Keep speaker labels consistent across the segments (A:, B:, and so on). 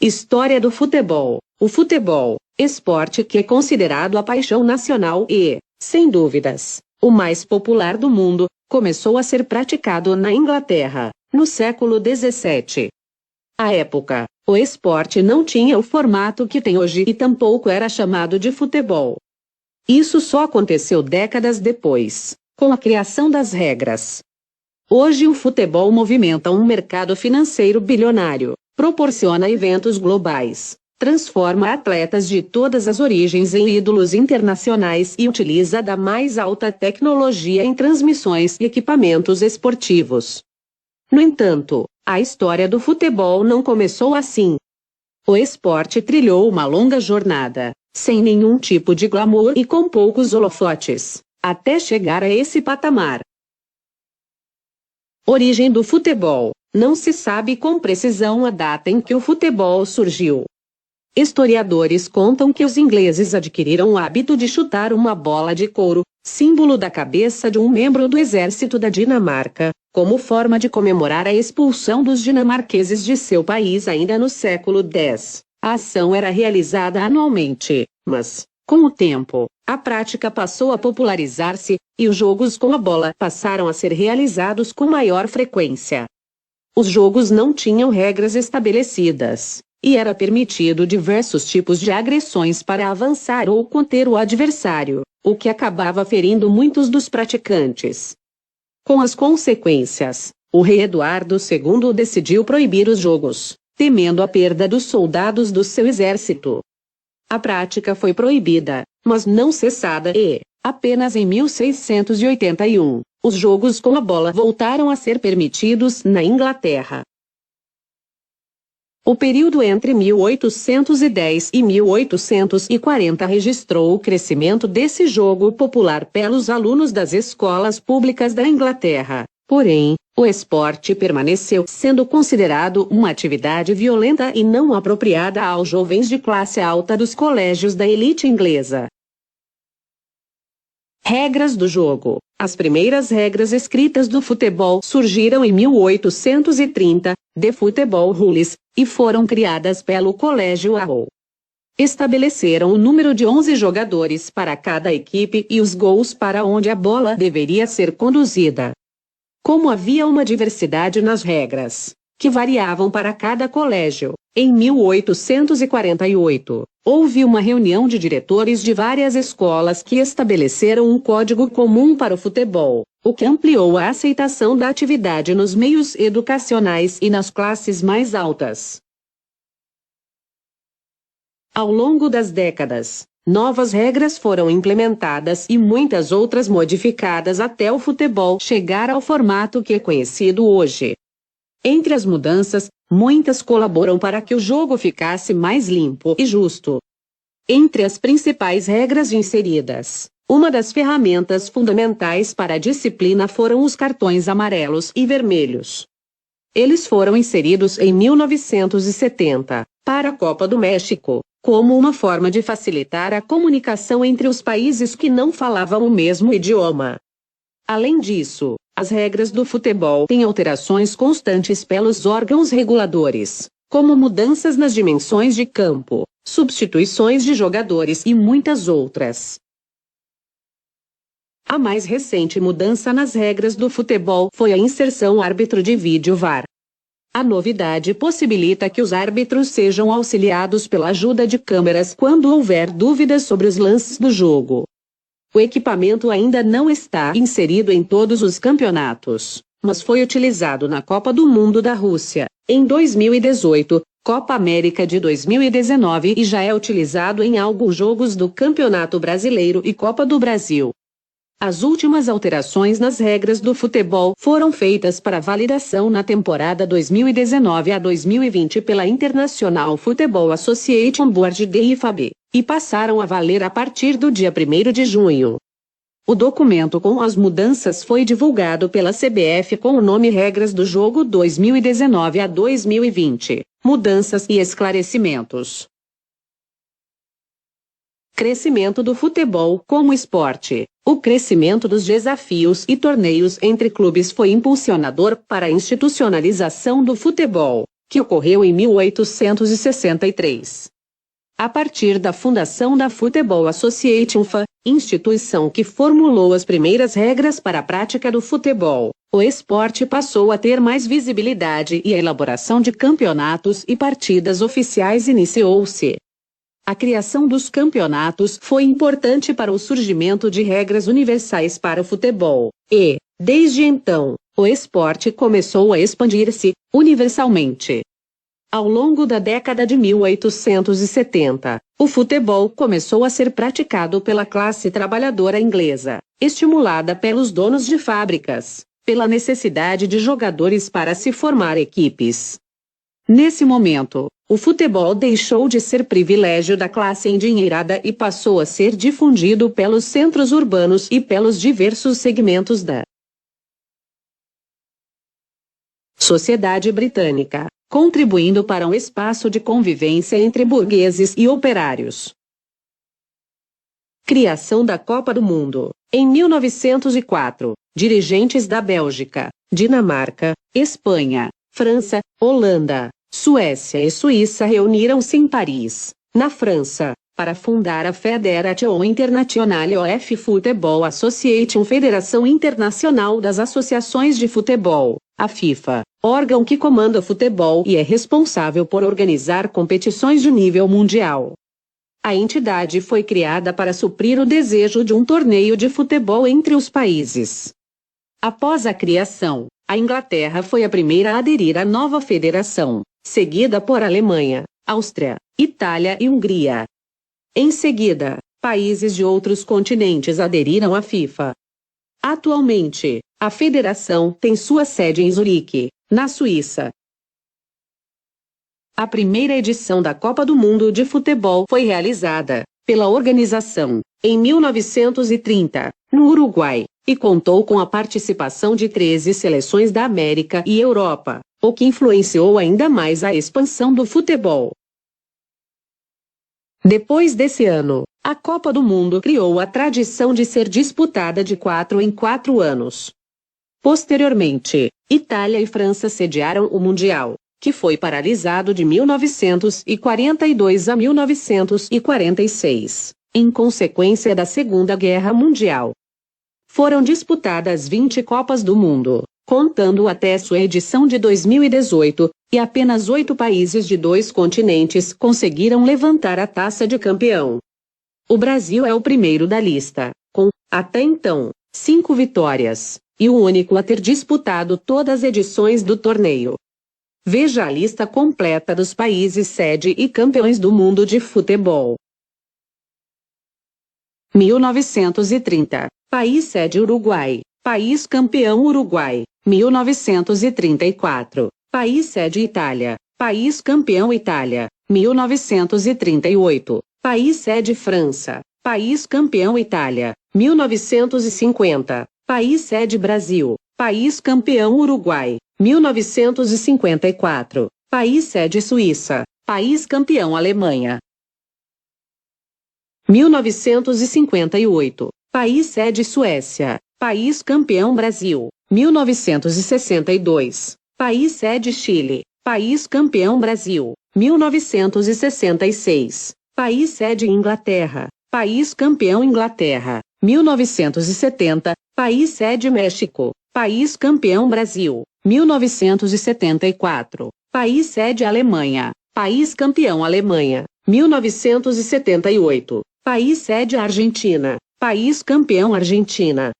A: História do futebol. O futebol, esporte que é considerado a paixão nacional e, sem dúvidas, o mais popular do mundo, começou a ser praticado na Inglaterra, no século XVII. À época, o esporte não tinha o formato que tem hoje e tampouco era chamado de futebol. Isso só aconteceu décadas depois, com a criação das regras. Hoje o futebol movimenta um mercado financeiro bilionário, proporciona eventos globais, transforma atletas de todas as origens em ídolos internacionais e utiliza da mais alta tecnologia em transmissões e equipamentos esportivos. No entanto, a história do futebol não começou assim. O esporte trilhou uma longa jornada, sem nenhum tipo de glamour e com poucos holofotes, até chegar a esse patamar. Origem do futebol. Não se sabe com precisão a data em que o futebol surgiu. Historiadores contam que os ingleses adquiriram o hábito de chutar uma bola de couro, símbolo da cabeça de um membro do exército da Dinamarca, como forma de comemorar a expulsão dos dinamarqueses de seu país ainda no século X. A ação era realizada anualmente, mas, com o tempo, a prática passou a popularizar-se, e os jogos com a bola passaram a ser realizados com maior frequência. Os jogos não tinham regras estabelecidas, e era permitido diversos tipos de agressões para avançar ou conter o adversário, o que acabava ferindo muitos dos praticantes. Com as consequências, o rei Eduardo II decidiu proibir os jogos, temendo a perda dos soldados do seu exército. A prática foi proibida, mas não cessada e, apenas em 1681, os jogos com a bola voltaram a ser permitidos na Inglaterra. O período entre 1810 e 1840 registrou o crescimento desse jogo popular pelos alunos das escolas públicas da Inglaterra. Porém, o esporte permaneceu sendo considerado uma atividade violenta e não apropriada aos jovens de classe alta dos colégios da elite inglesa. Regras do jogo. As primeiras regras escritas do futebol surgiram em 1830, The Football Rules, e foram criadas pelo Colégio Harrow. Estabeleceram o número de 11 jogadores para cada equipe e os gols para onde a bola deveria ser conduzida. Como havia uma diversidade nas regras, que variavam para cada colégio, em 1848, houve uma reunião de diretores de várias escolas que estabeleceram um código comum para o futebol, o que ampliou a aceitação da atividade nos meios educacionais e nas classes mais altas. Ao longo das décadas, novas regras foram implementadas e muitas outras modificadas até o futebol chegar ao formato que é conhecido hoje. Entre as mudanças, muitas colaboram para que o jogo ficasse mais limpo e justo. Entre as principais regras inseridas, uma das ferramentas fundamentais para a disciplina foram os cartões amarelos e vermelhos. Eles foram inseridos em 1970, para a Copa do México, como uma forma de facilitar a comunicação entre os países que não falavam o mesmo idioma. Além disso, as regras do futebol têm alterações constantes pelos órgãos reguladores, como mudanças nas dimensões de campo, substituições de jogadores e muitas outras. A mais recente mudança nas regras do futebol foi a inserção árbitro de vídeo VAR. A novidade possibilita que os árbitros sejam auxiliados pela ajuda de câmeras quando houver dúvidas sobre os lances do jogo. O equipamento ainda não está inserido em todos os campeonatos, mas foi utilizado na Copa do Mundo da Rússia, em 2018, Copa América de 2019 e já é utilizado em alguns jogos do Campeonato Brasileiro e Copa do Brasil. As últimas alterações nas regras do futebol foram feitas para validação na temporada 2019 a 2020 pela International Football Association Board da IFAB, e passaram a valer a partir do dia 1º de junho. O documento com as mudanças foi divulgado pela CBF com o nome Regras do Jogo 2019 a 2020, Mudanças e Esclarecimentos. Crescimento do futebol como esporte. O crescimento dos desafios e torneios entre clubes foi impulsionador para a institucionalização do futebol, que ocorreu em 1863. A partir da fundação da Football Association FA, instituição que formulou as primeiras regras para a prática do futebol, o esporte passou a ter mais visibilidade e a elaboração de campeonatos e partidas oficiais iniciou-se. A criação dos campeonatos foi importante para o surgimento de regras universais para o futebol, e, desde então, o esporte começou a expandir-se, universalmente. Ao longo da década de 1870, o futebol começou a ser praticado pela classe trabalhadora inglesa, estimulada pelos donos de fábricas, pela necessidade de jogadores para se formar equipes. Nesse momento, o futebol deixou de ser privilégio da classe endinheirada e passou a ser difundido pelos centros urbanos e pelos diversos segmentos da sociedade britânica, contribuindo para um espaço de convivência entre burgueses e operários. Criação da Copa do Mundo. Em 1904, dirigentes da Bélgica, Dinamarca, Espanha, França, Holanda, Suécia e Suíça reuniram-se em Paris, na França, para fundar a Fédération Internationale of Football Association, Federação Internacional das Associações de Futebol, a FIFA, órgão que comanda o futebol e é responsável por organizar competições de nível mundial. A entidade foi criada para suprir o desejo de um torneio de futebol entre os países. Após a criação, a Inglaterra foi a primeira a aderir à nova federação, seguida por Alemanha, Áustria, Itália e Hungria. Em seguida, países de outros continentes aderiram à FIFA. Atualmente, a federação tem sua sede em Zurique, na Suíça. A primeira edição da Copa do Mundo de Futebol foi realizada pela organização em 1930, no Uruguai, e contou com a participação de 13 seleções da América e Europa, o que influenciou ainda mais a expansão do futebol. Depois desse ano, a Copa do Mundo criou a tradição de ser disputada de 4 em 4 anos. Posteriormente, Itália e França sediaram o Mundial, que foi paralisado de 1942 a 1946, em consequência da Segunda Guerra Mundial. Foram disputadas 20 Copas do Mundo, contando até sua edição de 2018, e apenas 8 países de 2 continentes conseguiram levantar a taça de campeão. O Brasil é o primeiro da lista, com, até então, 5 vitórias, e o único a ter disputado todas as edições do torneio. Veja a lista completa dos países sede e campeões do mundo de futebol. 1930. País sede Uruguai. País campeão Uruguai. 1934. País sede Itália. País campeão Itália. 1938. País sede França. País campeão Itália. 1950. País sede Brasil. País campeão Uruguai. 1954. País sede Suíça. País campeão Alemanha. 1958. País sede Suécia. País campeão Brasil. 1962. País sede Chile. País campeão Brasil. 1966. País sede Inglaterra. País campeão Inglaterra. 1970. País sede México. País campeão Brasil. 1974. País sede Alemanha. País campeão Alemanha. 1978. País sede Argentina. País campeão Argentina.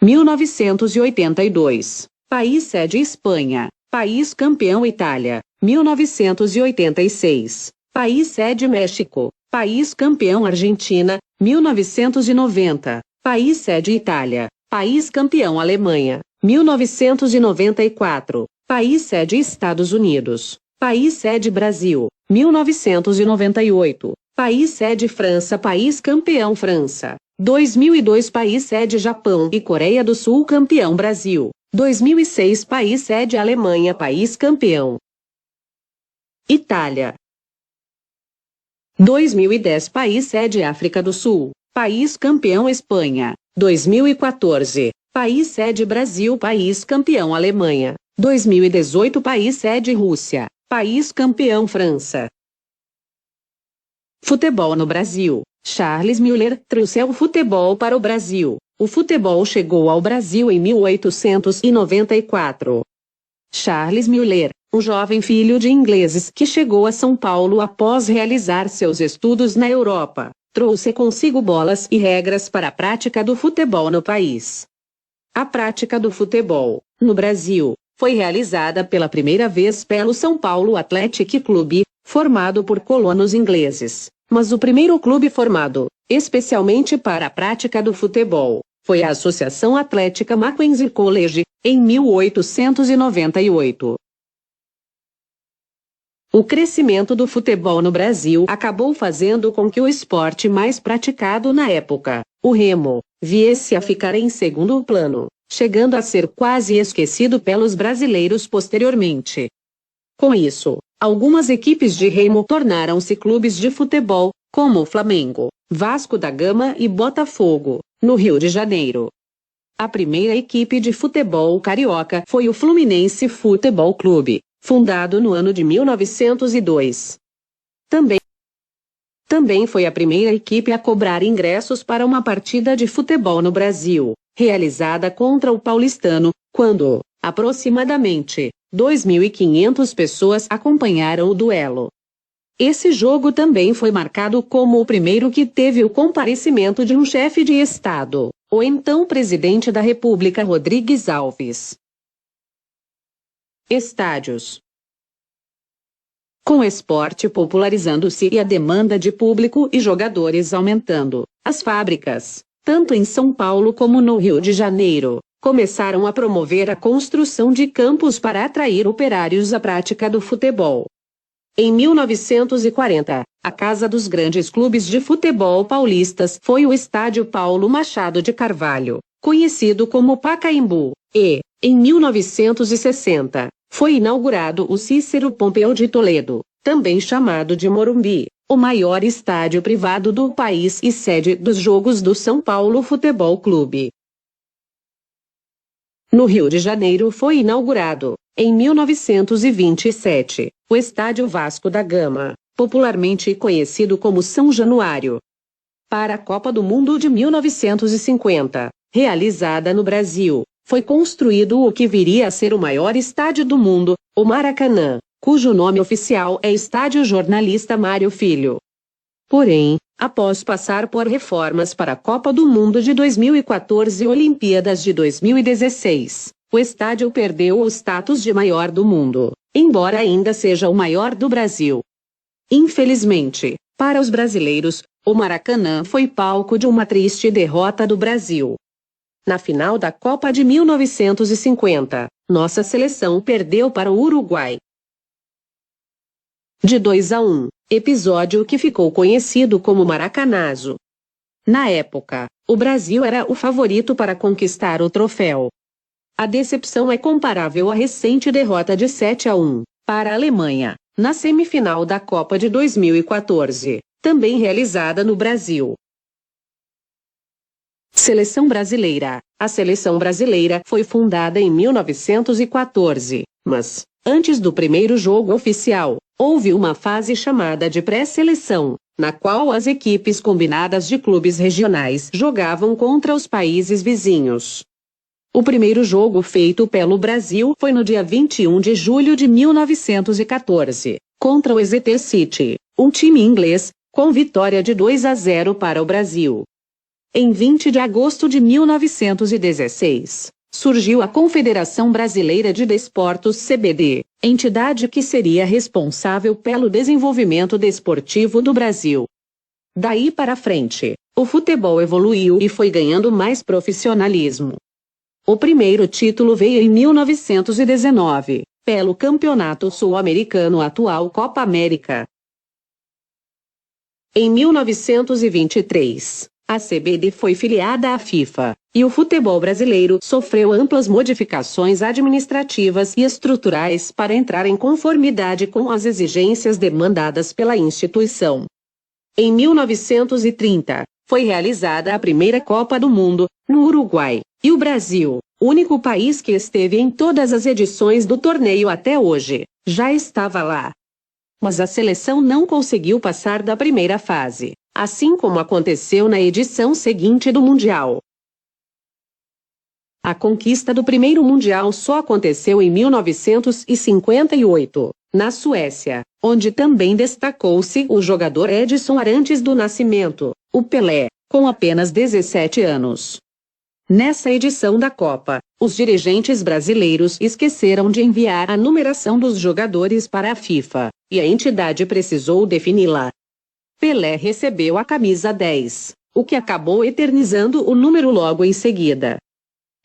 A: 1982. País sede Espanha. País campeão Itália. 1986. País sede México. País campeão Argentina. 1990. País sede Itália. País campeão Alemanha. 1994. País sede Estados Unidos. País sede Brasil. 1998. País sede França. País campeão França. 2002. País sede Japão e Coreia do Sul. Campeão Brasil. 2006. País sede Alemanha. País campeão Itália. 2010. País sede África do Sul. País campeão Espanha. 2014. País sede Brasil. País campeão Alemanha. 2018 País sede Rússia. País campeão França. Futebol no Brasil. Charles Miller trouxe o futebol para o Brasil. O futebol chegou ao Brasil em 1894. Charles Miller, um jovem filho de ingleses que chegou a São Paulo após realizar seus estudos na Europa, trouxe consigo bolas e regras para a prática do futebol no país. A prática do futebol, no Brasil, foi realizada pela primeira vez pelo São Paulo Athletic Club, formado por colonos ingleses, mas o primeiro clube formado, especialmente para a prática do futebol, foi a Associação Atlética Mackenzie College, em 1898. O crescimento do futebol no Brasil acabou fazendo com que o esporte mais praticado na época, o remo, viesse a ficar em segundo plano, chegando a ser quase esquecido pelos brasileiros posteriormente. Com isso, algumas equipes de remo tornaram-se clubes de futebol, como Flamengo, Vasco da Gama e Botafogo, no Rio de Janeiro. A primeira equipe de futebol carioca foi o Fluminense Futebol Clube, fundado no ano de 1902. Também foi a primeira equipe a cobrar ingressos para uma partida de futebol no Brasil, realizada contra o Paulistano, quando, aproximadamente, 2.500 pessoas acompanharam o duelo. Esse jogo também foi marcado como o primeiro que teve o comparecimento de um chefe de Estado, o então presidente da República Rodrigues Alves. Estádios. Com o esporte popularizando-se e a demanda de público e jogadores aumentando, as fábricas, tanto em São Paulo como no Rio de Janeiro, começaram a promover a construção de campos para atrair operários à prática do futebol. Em 1940, a casa dos grandes clubes de futebol paulistas foi o Estádio Paulo Machado de Carvalho, conhecido como Pacaembu, e, em 1960, foi inaugurado o Cícero Pompeu de Toledo, também chamado de Morumbi, o maior estádio privado do país e sede dos jogos do São Paulo Futebol Clube. No Rio de Janeiro foi inaugurado, em 1927, o Estádio Vasco da Gama, popularmente conhecido como São Januário. Para a Copa do Mundo de 1950, realizada no Brasil, foi construído o que viria a ser o maior estádio do mundo, o Maracanã, cujo nome oficial é Estádio Jornalista Mário Filho. Porém, após passar por reformas para a Copa do Mundo de 2014 e Olimpíadas de 2016, o estádio perdeu o status de maior do mundo, embora ainda seja o maior do Brasil. Infelizmente, para os brasileiros, o Maracanã foi palco de uma triste derrota do Brasil. Na final da Copa de 1950, nossa seleção perdeu para o Uruguai de 2-1, episódio que ficou conhecido como Maracanazo. Na época, o Brasil era o favorito para conquistar o troféu. A decepção é comparável à recente derrota de 7-1 para a Alemanha, na semifinal da Copa de 2014, também realizada no Brasil. Seleção brasileira. A seleção brasileira foi fundada em 1914, mas, antes do primeiro jogo oficial, houve uma fase chamada de pré-seleção, na qual as equipes combinadas de clubes regionais jogavam contra os países vizinhos. O primeiro jogo feito pelo Brasil foi no dia 21 de julho de 1914, contra o Exeter City, um time inglês, com vitória de 2-0 para o Brasil. Em 20 de agosto de 1916, surgiu a Confederação Brasileira de Desportos CBD, entidade que seria responsável pelo desenvolvimento desportivo do Brasil. Daí para frente, o futebol evoluiu e foi ganhando mais profissionalismo. O primeiro título veio em 1919, pelo Campeonato Sul-Americano, atual Copa América. Em 1923, a CBD foi filiada à FIFA, e o futebol brasileiro sofreu amplas modificações administrativas e estruturais para entrar em conformidade com as exigências demandadas pela instituição. Em 1930, foi realizada a primeira Copa do Mundo, no Uruguai, E o Brasil, único país que esteve em todas as edições do torneio até hoje, já estava lá. Mas a seleção não conseguiu passar da primeira fase, assim como aconteceu na edição seguinte do Mundial. A conquista do primeiro Mundial só aconteceu em 1958, na Suécia, onde também destacou-se o jogador Edson Arantes do Nascimento, o Pelé, com apenas 17 anos. Nessa edição da Copa, os dirigentes brasileiros esqueceram de enviar a numeração dos jogadores para a FIFA, e a entidade precisou defini-la. Pelé recebeu a camisa 10, o que acabou eternizando o número logo em seguida.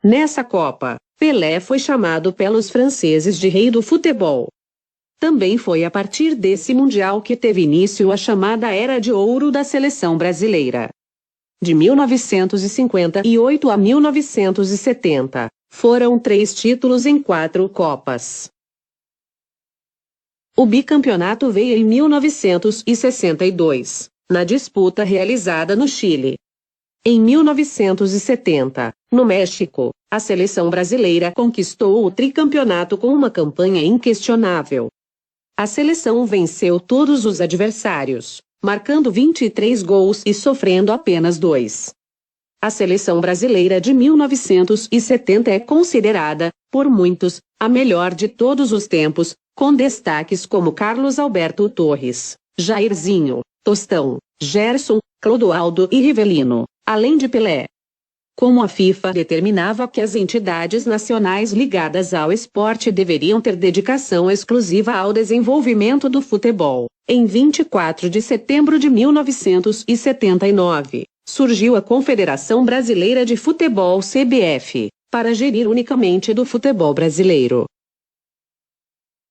A: Nessa Copa, Pelé foi chamado pelos franceses de Rei do Futebol. Também foi a partir desse Mundial que teve início a chamada Era de Ouro da seleção brasileira. De 1958 a 1970, foram 3 títulos em 4 Copas. O bicampeonato veio em 1962, na disputa realizada no Chile. Em 1970, no México, a seleção brasileira conquistou o tricampeonato com uma campanha inquestionável. A seleção venceu todos os adversários, marcando 23 gols e sofrendo apenas 2. A seleção brasileira de 1970 é considerada, por muitos, a melhor de todos os tempos, com destaques como Carlos Alberto Torres, Jairzinho, Tostão, Gerson, Clodoaldo e Rivelino, além de Pelé. Como a FIFA determinava que as entidades nacionais ligadas ao esporte deveriam ter dedicação exclusiva ao desenvolvimento do futebol, em 24 de setembro de 1979, surgiu a Confederação Brasileira de Futebol (CBF), para gerir unicamente do futebol brasileiro.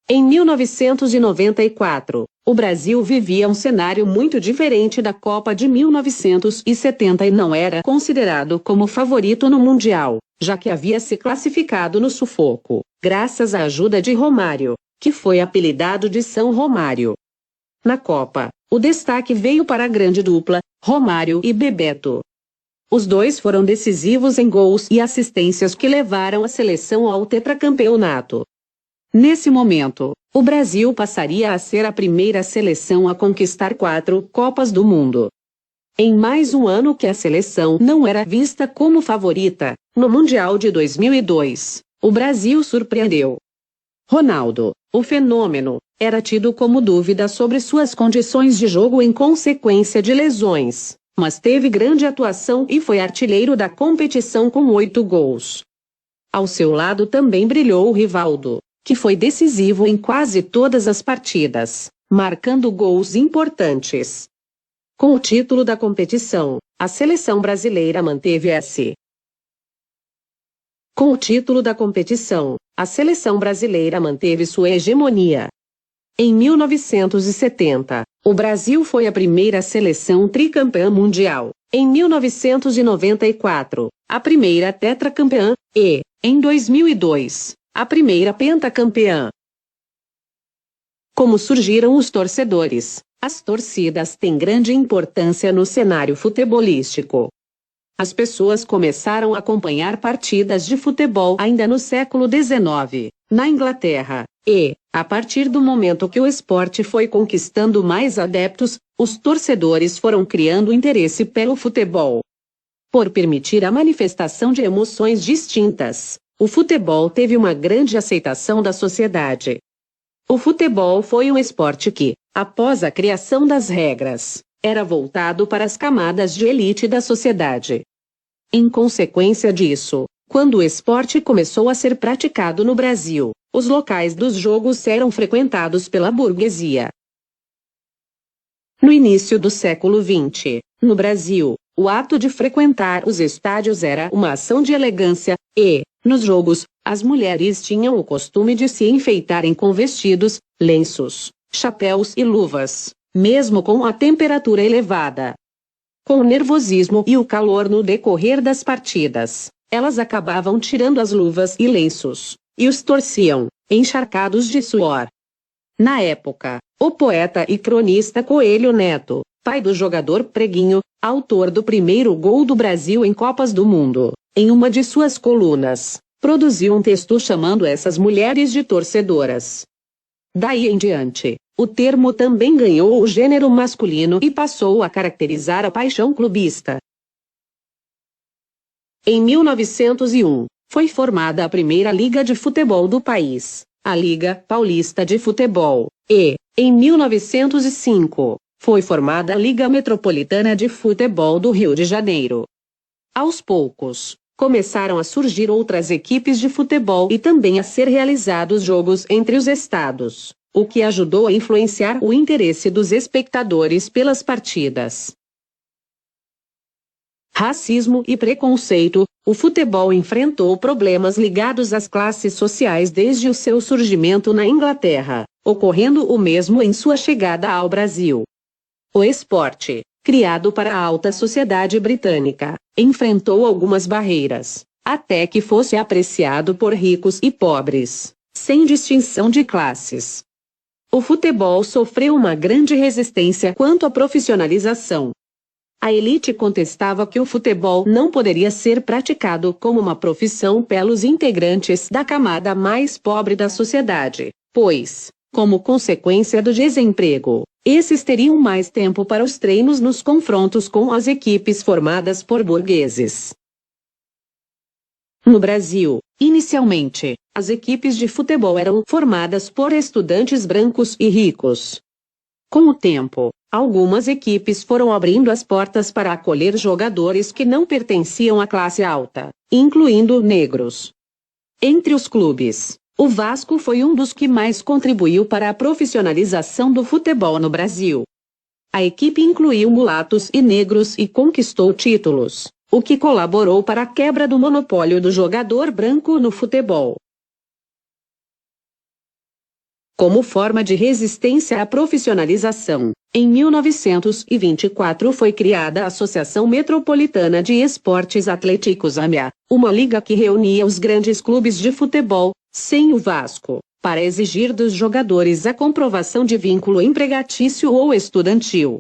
A: Em 1994, o Brasil vivia um cenário muito diferente da Copa de 1970 e não era considerado como favorito no Mundial, já que havia se classificado no sufoco, graças à ajuda de Romário, que foi apelidado de São Romário. Na Copa, o destaque veio para a grande dupla, Romário e Bebeto. Os dois foram decisivos em gols e assistências que levaram a seleção ao tetracampeonato. Nesse momento, o Brasil passaria a ser a primeira seleção a conquistar 4 Copas do Mundo. Em mais um ano que a seleção não era vista como favorita, no Mundial de 2002, o Brasil surpreendeu. Ronaldo, o fenômeno, era tido como dúvida sobre suas condições de jogo em consequência de lesões, mas teve grande atuação e foi artilheiro da competição com 8 gols. Ao seu lado também brilhou o Rivaldo, que foi decisivo em quase todas as partidas, marcando gols importantes. Com o título da competição, a seleção brasileira manteve Com o título da competição, a seleção brasileira manteve sua hegemonia. Em 1970, o Brasil foi a primeira seleção tricampeã mundial. Em 1994, a primeira tetracampeã, e, em 2002, a primeira pentacampeã. Como surgiram os torcedores? As torcidas têm grande importância no cenário futebolístico. As pessoas começaram a acompanhar partidas de futebol ainda no século XIX, na Inglaterra, e, a partir do momento que o esporte foi conquistando mais adeptos, os torcedores foram criando interesse pelo futebol. Por permitir a manifestação de emoções distintas, o futebol teve uma grande aceitação da sociedade. O futebol foi um esporte que, após a criação das regras, era voltado para as camadas de elite da sociedade. Em consequência disso, quando o esporte começou a ser praticado no Brasil, os locais dos jogos eram frequentados pela burguesia. No início do século XX, no Brasil, o ato de frequentar os estádios era uma ação de elegância, e, nos jogos, as mulheres tinham o costume de se enfeitarem com vestidos, lenços, chapéus e luvas, mesmo com a temperatura elevada. Com o nervosismo e o calor no decorrer das partidas, elas acabavam tirando as luvas e lenços, e os torciam, encharcados de suor. Na época, o poeta e cronista Coelho Neto, pai do jogador Preguinho, autor do primeiro gol do Brasil em Copas do Mundo, em uma de suas colunas, produziu um texto chamando essas mulheres de torcedoras. Daí em diante, o termo também ganhou o gênero masculino e passou a caracterizar a paixão clubista. Em 1901, foi formada a primeira liga de futebol do país, a Liga Paulista de Futebol, e, em 1905, foi formada a Liga Metropolitana de Futebol do Rio de Janeiro. Aos poucos, começaram a surgir outras equipes de futebol e também a ser realizados jogos entre os estados, o que ajudou a influenciar o interesse dos espectadores pelas partidas. Racismo e preconceito. O futebol enfrentou problemas ligados às classes sociais desde o seu surgimento na Inglaterra, ocorrendo o mesmo em sua chegada ao Brasil. O esporte, criado para a alta sociedade britânica, enfrentou algumas barreiras, até que fosse apreciado por ricos e pobres, sem distinção de classes. O futebol sofreu uma grande resistência quanto à profissionalização. A elite contestava que o futebol não poderia ser praticado como uma profissão pelos integrantes da camada mais pobre da sociedade, pois, como consequência do desemprego, esses teriam mais tempo para os treinos nos confrontos com as equipes formadas por burgueses. No Brasil, inicialmente, as equipes de futebol eram formadas por estudantes brancos e ricos. Com o tempo, algumas equipes foram abrindo as portas para acolher jogadores que não pertenciam à classe alta, incluindo negros. Entre os clubes, o Vasco foi um dos que mais contribuiu para a profissionalização do futebol no Brasil. A equipe incluiu mulatos e negros e conquistou títulos, o que colaborou para a quebra do monopólio do jogador branco no futebol. Como forma de resistência à profissionalização, em 1924 foi criada a Associação Metropolitana de Esportes Atléticos AMEA, uma liga que reunia os grandes clubes de futebol, sem o Vasco, para exigir dos jogadores a comprovação de vínculo empregatício ou estudantil.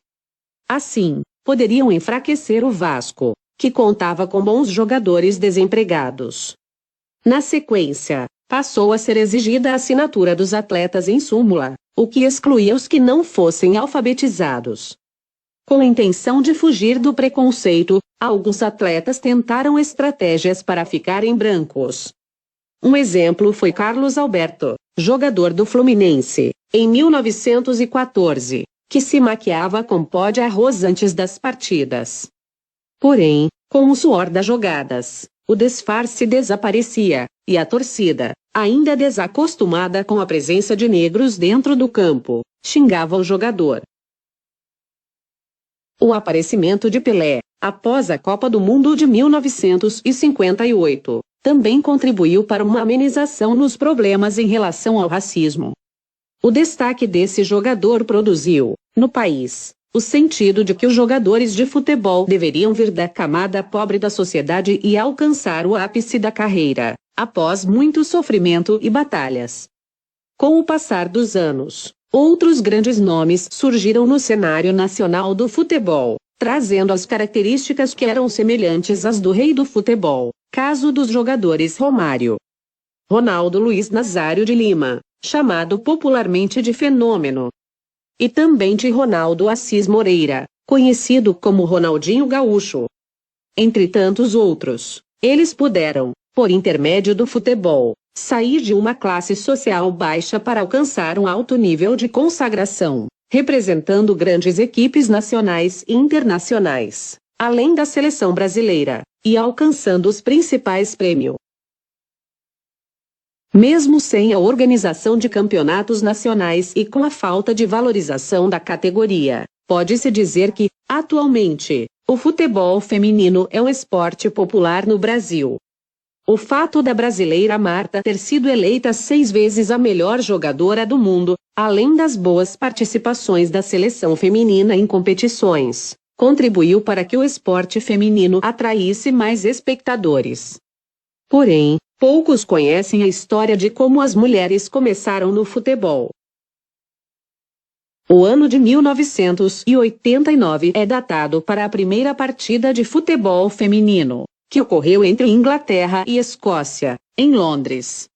A: Assim, poderiam enfraquecer o Vasco, que contava com bons jogadores desempregados. Na sequência, passou a ser exigida a assinatura dos atletas em súmula, o que excluía os que não fossem alfabetizados. Com a intenção de fugir do preconceito, alguns atletas tentaram estratégias para ficarem brancos. Um exemplo foi Carlos Alberto, jogador do Fluminense, em 1914, que se maquiava com pó de arroz antes das partidas. Porém, com o suor das jogadas, o disfarce desaparecia, e a torcida, ainda desacostumada com a presença de negros dentro do campo, xingava o jogador. O aparecimento de Pelé, após a Copa do Mundo de 1958, também contribuiu para uma amenização nos problemas em relação ao racismo. O destaque desse jogador produziu, no país, o sentido de que os jogadores de futebol deveriam vir da camada pobre da sociedade e alcançar o ápice da carreira, após muito sofrimento e batalhas. Com o passar dos anos, outros grandes nomes surgiram no cenário nacional do futebol, trazendo as características que eram semelhantes às do rei do futebol, caso dos jogadores Romário, Ronaldo Luiz Nazário de Lima, chamado popularmente de Fenômeno, e também de Ronaldo Assis Moreira, conhecido como Ronaldinho Gaúcho. Entre tantos outros, eles puderam, por intermédio do futebol, sair de uma classe social baixa para alcançar um alto nível de consagração, representando grandes equipes nacionais e internacionais, além da seleção brasileira, e alcançando os principais prêmios. Mesmo sem a organização de campeonatos nacionais e com a falta de valorização da categoria, pode-se dizer que, atualmente, o futebol feminino é um esporte popular no Brasil. O fato da brasileira Marta ter sido eleita 6 vezes a melhor jogadora do mundo, além das boas participações da seleção feminina em competições, contribuiu para que o esporte feminino atraísse mais espectadores. Porém, poucos conhecem a história de como as mulheres começaram no futebol. O ano de 1989 é datado para a primeira partida de futebol feminino, que ocorreu entre Inglaterra e Escócia, em Londres.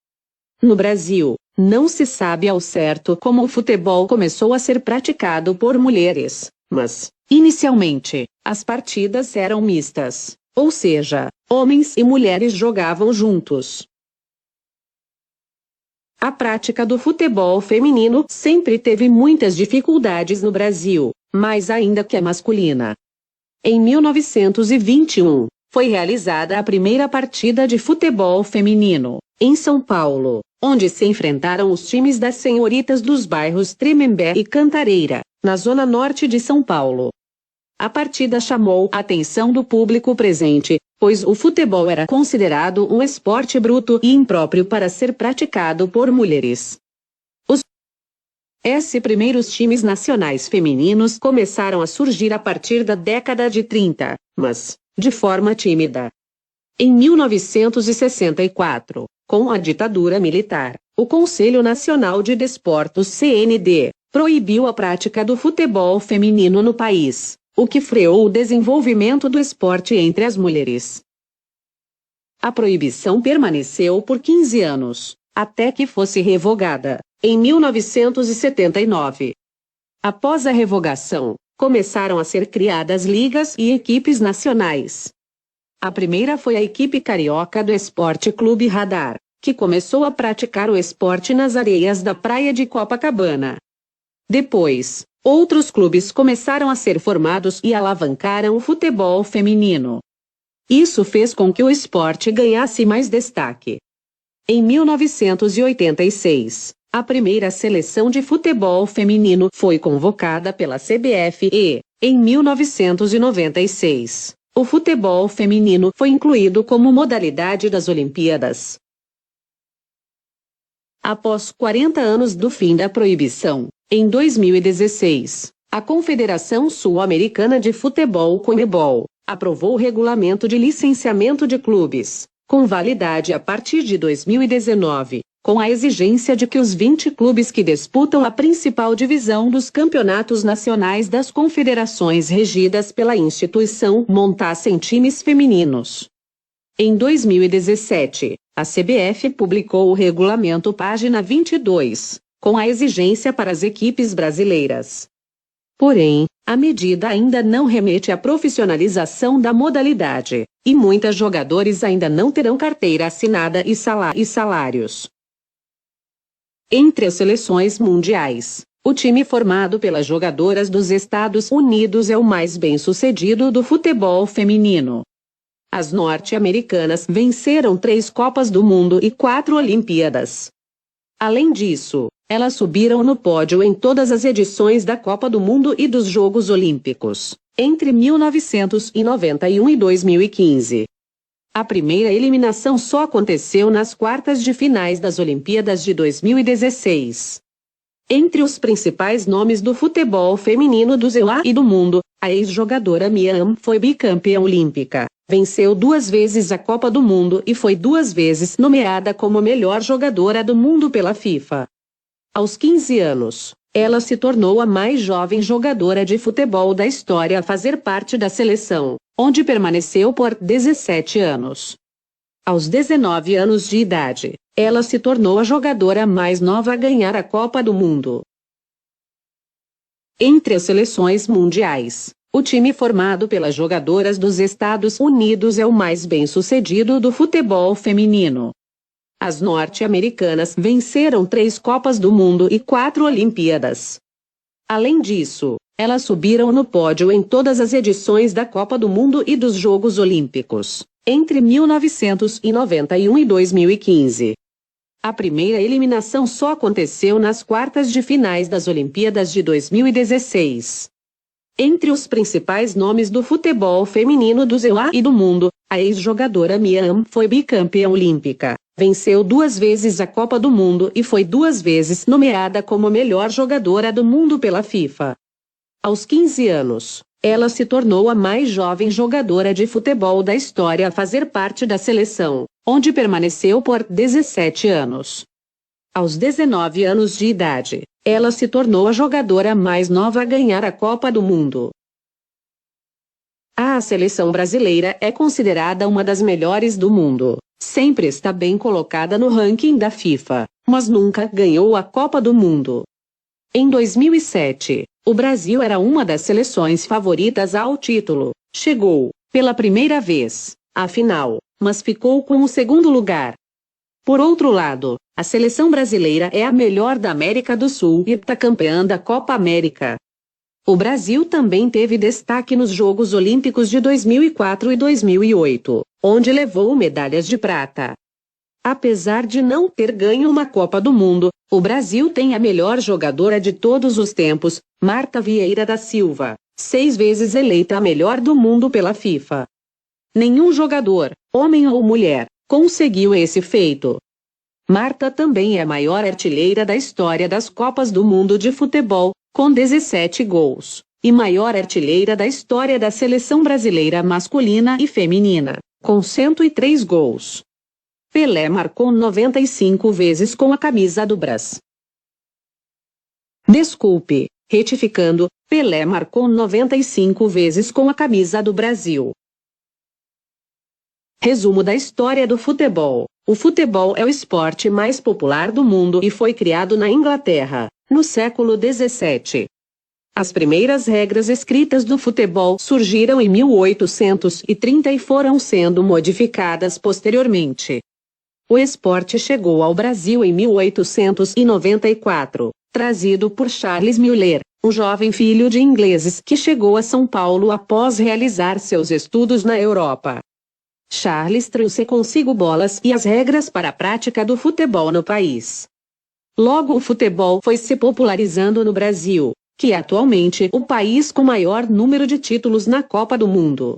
A: No Brasil, não se sabe ao certo como o futebol começou a ser praticado por mulheres, mas, inicialmente, as partidas eram mistas, ou seja, homens e mulheres jogavam juntos. A prática do futebol feminino sempre teve muitas dificuldades no Brasil, mais ainda que a masculina. Em 1921, foi realizada a primeira partida de futebol feminino, em São Paulo, onde se enfrentaram os times das senhoritas dos bairros Tremembé e Cantareira, na zona norte de São Paulo. A partida chamou a atenção do público presente, pois o futebol era considerado um esporte bruto e impróprio para ser praticado por mulheres. Os primeiros times nacionais femininos começaram a surgir a partir da década de 30, mas, de forma tímida. Em 1964, com a ditadura militar, o Conselho Nacional de Desportos (CND) proibiu a prática do futebol feminino no país, o que freou o desenvolvimento do esporte entre as mulheres. A proibição permaneceu por 15 anos, até que fosse revogada, em 1979. Após a revogação, começaram a ser criadas ligas e equipes nacionais. A primeira foi a equipe carioca do Esporte Clube Radar, que começou a praticar o esporte nas areias da praia de Copacabana. Depois, outros clubes começaram a ser formados e alavancaram o futebol feminino. Isso fez com que o esporte ganhasse mais destaque. Em 1986, a primeira seleção de futebol feminino foi convocada pela CBF e, em 1996, o futebol feminino foi incluído como modalidade das Olimpíadas. Após 40 anos do fim da proibição, em 2016, a Confederação Sul-Americana de Futebol (CONMEBOL) aprovou o regulamento de licenciamento de clubes, com validade a partir de 2019, com a exigência de que os 20 clubes que disputam a principal divisão dos campeonatos nacionais das confederações regidas pela instituição montassem times femininos. Em 2017, a CBF publicou o regulamento página 22, com a exigência para as equipes brasileiras. Porém, a medida ainda não remete à profissionalização da modalidade, e muitos jogadores ainda não terão carteira assinada e salários. Entre as seleções mundiais, o time formado pelas jogadoras dos Estados Unidos é o mais bem-sucedido do futebol feminino. As norte-americanas venceram 3 Copas do Mundo e 4 Olimpíadas. Além disso, elas subiram no pódio em todas as edições da Copa do Mundo e dos Jogos Olímpicos, entre 1991 e 2015. A primeira eliminação só aconteceu nas quartas de finais das Olimpíadas de 2016. Entre os principais nomes do futebol feminino do Brasil e do mundo, a ex-jogadora Mia Hamm foi bicampeã olímpica, venceu 2 vezes a Copa do Mundo e foi 2 vezes nomeada como a melhor jogadora do mundo pela FIFA. Aos 15 anos, ela se tornou a mais jovem jogadora de futebol da história a fazer parte da seleção, onde permaneceu por 17 anos. Aos 19 anos de idade, ela se tornou a jogadora mais nova a ganhar a Copa do Mundo. Entre as seleções mundiais, o time formado pelas jogadoras dos Estados Unidos é o mais bem-sucedido do futebol feminino. As norte-americanas venceram 3 Copas do Mundo e 4 Olimpíadas. Além disso, elas subiram no pódio em todas as edições da Copa do Mundo e dos Jogos Olímpicos, entre 1991 e 2015. A primeira eliminação só aconteceu nas quartas de finais das Olimpíadas de 2016. Entre os principais nomes do futebol feminino do Brasil e do mundo, a ex-jogadora Mia Hamm foi bicampeã olímpica, venceu 2 vezes a Copa do Mundo e foi 2 vezes nomeada como a melhor jogadora do mundo pela FIFA. Aos 15 anos, ela se tornou a mais jovem jogadora de futebol da história a fazer parte da seleção, onde permaneceu por 17 anos. Aos 19 anos de idade, ela se tornou a jogadora mais nova a ganhar a Copa do Mundo. A seleção brasileira é considerada uma das melhores do mundo. Sempre está bem colocada no ranking da FIFA, mas nunca ganhou a Copa do Mundo. Em 2007, o Brasil era uma das seleções favoritas ao título. Chegou, pela primeira vez, à final, mas ficou com o segundo lugar. Por outro lado, a seleção brasileira é a melhor da América do Sul e campeã da Copa América. O Brasil também teve destaque nos Jogos Olímpicos de 2004 e 2008, onde levou medalhas de prata. Apesar de não ter ganho uma Copa do Mundo, o Brasil tem a melhor jogadora de todos os tempos, Marta Vieira da Silva, 6 vezes eleita a melhor do mundo pela FIFA. Nenhum jogador, homem ou mulher, conseguiu esse feito. Marta também é a maior artilheira da história das Copas do Mundo de futebol, com 17 gols, e maior artilheira da história da seleção brasileira masculina e feminina, com 103 gols. Pelé marcou 95 vezes com a camisa do Brasil. Desculpe, retificando, Pelé marcou 95 vezes com a camisa do Brasil. Resumo da história do futebol. O futebol é o esporte mais popular do mundo e foi criado na Inglaterra, no século XVII. As primeiras regras escritas do futebol surgiram em 1830 e foram sendo modificadas posteriormente. O esporte chegou ao Brasil em 1894, trazido por Charles Muller, um jovem filho de ingleses que chegou a São Paulo após realizar seus estudos na Europa. Charles trouxe consigo bolas e as regras para a prática do futebol no país. Logo o futebol foi se popularizando no Brasil, que é atualmente o país com maior número de títulos na Copa do Mundo.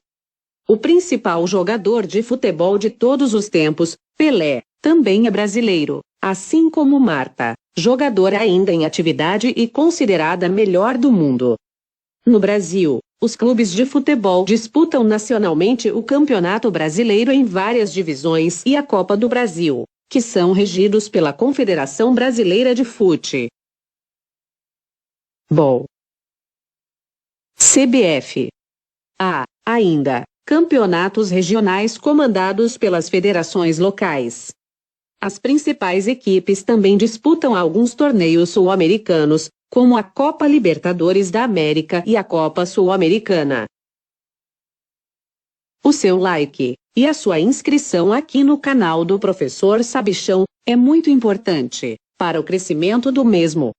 A: O principal jogador de futebol de todos os tempos, Pelé, também é brasileiro, assim como Marta, jogadora ainda em atividade e considerada a melhor do mundo. No Brasil, os clubes de futebol disputam nacionalmente o Campeonato Brasileiro em várias divisões e a Copa do Brasil, que são regidos pela Confederação Brasileira de Futebol. CBF. Há, ainda, campeonatos regionais comandados pelas federações locais. As principais equipes também disputam alguns torneios sul-americanos, como a Copa Libertadores da América e a Copa Sul-Americana. O seu like e a sua inscrição aqui no canal do Professor Sabichão é muito importante para o crescimento do mesmo.